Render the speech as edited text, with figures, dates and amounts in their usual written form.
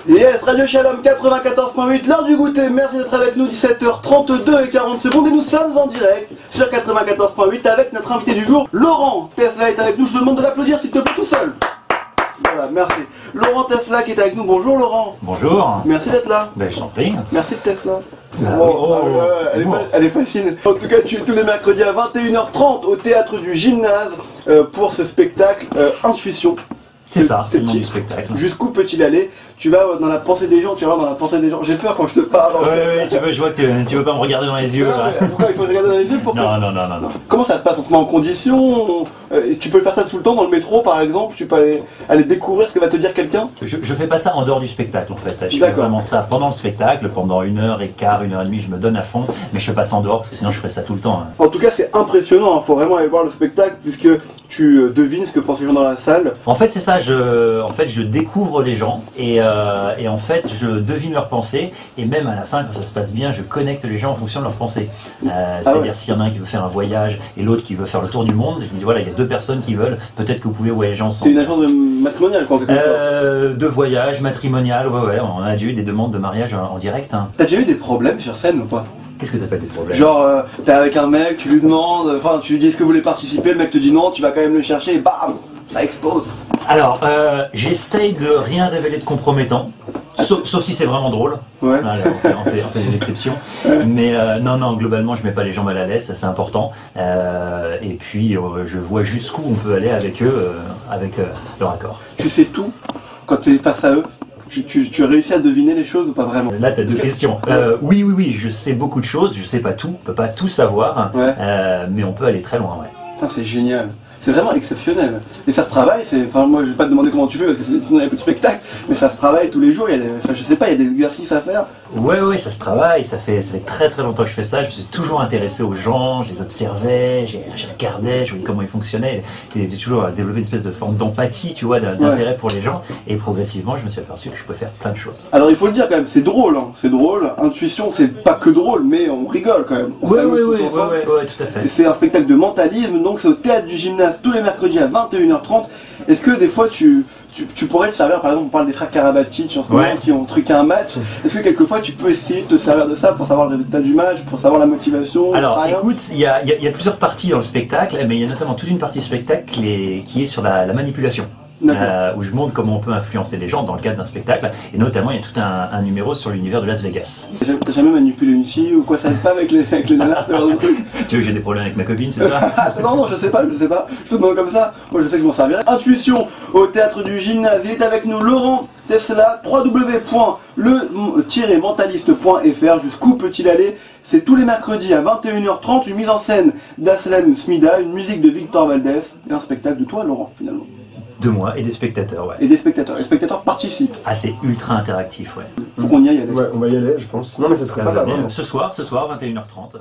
Yes, Radio Shalom 94.8, l'heure du goûter, merci d'être avec nous, 17h32 et 40 secondes, et nous sommes en direct sur 94.8 avec notre invité du jour, Laurent Tesla est avec nous, je te demande de l'applaudir s'il te plaît tout seul. Voilà, merci. Laurent Tesla qui est avec nous, bonjour Laurent. Bonjour. Merci d'être là. Ben, je t'en prie. Merci de Tesla. Oh, elle est facile. En tout cas, tu es tous les mercredis à 21h30 au théâtre du Gymnase pour ce spectacle Intuition. C'est ça, c'est le nom du spectacle. Jusqu'où peut-il aller? Tu vas dans la pensée des gens, tu vas dans la pensée des gens. J'ai peur quand je te parle. Ouais, je vois que tu veux pas me regarder dans les yeux. Là. Pourquoi il faut se regarder dans les yeux? Pourquoi? Non. Comment ça se passe? On se met en condition? Tu peux faire ça tout le temps dans le métro par exemple? Tu peux aller découvrir ce que va te dire quelqu'un? Je fais pas ça en dehors du spectacle en fait. Je fais vraiment ça pendant le spectacle, pendant 1h15, 1h30, je me donne à fond. Mais je fais pas ça en dehors parce que sinon je ferais ça tout le temps. Hein. En tout cas, c'est impressionnant. Il faut vraiment aller voir le spectacle puisque tu devines ce que pensent les gens dans la salle. En fait, c'est ça. Je découvre les gens et en fait, je devine leurs pensées et même à la fin, quand ça se passe bien, je connecte les gens en fonction de leurs pensées. C'est-à-dire s'il y en a un qui veut faire un voyage et l'autre qui veut faire le tour du monde, je me dis voilà, il y a deux personnes qui veulent. Peut-être que vous pouvez voyager ensemble. C'est une agence matrimoniale, quoi, en quelque sorte. De voyage matrimonial, ouais. On a déjà eu des demandes de mariage en direct. Hein. T'as déjà eu des problèmes sur scène ou pas? Qu'est-ce que t'appelles des problèmes? Genre, t'es avec un mec, tu lui demandes, enfin, tu lui dis est-ce que vous voulez participer, le mec te dit non, tu vas quand même le chercher et bam, ça explose. Alors, j'essaye de rien révéler de compromettant, sauf si c'est vraiment drôle. Ouais. Allez, on fait des exceptions. Mais non, globalement, je mets pas les gens mal à l'aise, ça c'est important. Et puis, je vois jusqu'où on peut aller avec eux, avec leur accord. Tu sais tout quand t'es face à eux? Tu as réussi à deviner les choses ou pas vraiment? Là, tu as deux questions. Oui, je sais beaucoup de choses, je sais pas tout, on peut pas tout savoir, mais on peut aller très loin, ouais. Putain, c'est génial. C'est vraiment exceptionnel. Et ça se travaille, enfin moi je vais pas te demander comment tu fais parce que sinon il y a plus de spectacle, mais ça se travaille tous les jours, je sais pas, il y a des exercices à faire. Ouais, ça se travaille, ça fait très longtemps que je fais ça, je me suis toujours intéressé aux gens, je les observais, je regardais, je voyais comment ils fonctionnaient, et j'ai toujours développé une espèce de forme d'empathie, tu vois, d'intérêt pour les gens, et progressivement je me suis aperçu que je pouvais faire plein de choses. Alors il faut le dire quand même, c'est drôle, hein. C'est drôle, Intuition c'est pas que drôle, mais on rigole quand même. Ouais, tout à fait. Et c'est un spectacle de mentalisme, donc c'est au théâtre du Gymnase tous les mercredis à 21h30. Est-ce que des fois tu pourrais te servir, par exemple on parle des frères Karabatic en ce moment qui ont truqué un match, est-ce que quelquefois tu peux essayer de te servir de ça pour savoir le résultat du match, pour savoir la motivation? Alors écoute, il y a plusieurs parties dans le spectacle, mais il y a notamment toute une partie du spectacle qui est sur la manipulation. Où je montre comment on peut influencer les gens dans le cadre d'un spectacle, et notamment il y a tout un numéro sur l'univers de Las Vegas. T'as jamais manipulé une fille ou quoi? Ça aide pas avec les nanas, ce genre de truc? Tu veux que j'ai des problèmes avec ma cobine, c'est ça? Non, je sais pas, je te demande comme ça, moi je sais que je m'en servirai. Intuition au théâtre du Gymnase, il est avec nous, Laurent Tesla, www.le-mentaliste.fr, jusqu'où peut-il aller? C'est tous les mercredis à 21h30, une mise en scène d'Aslem Smida, une musique de Victor Valdez, et un spectacle de toi Laurent finalement. De moi et des spectateurs, ouais. Et des spectateurs. Les spectateurs participent. Ah, c'est ultra interactif, ouais. Faut qu'on y aille. Ouais, on va y aller, je pense. Non, mais ce serait sympa. Ce soir, 21h30.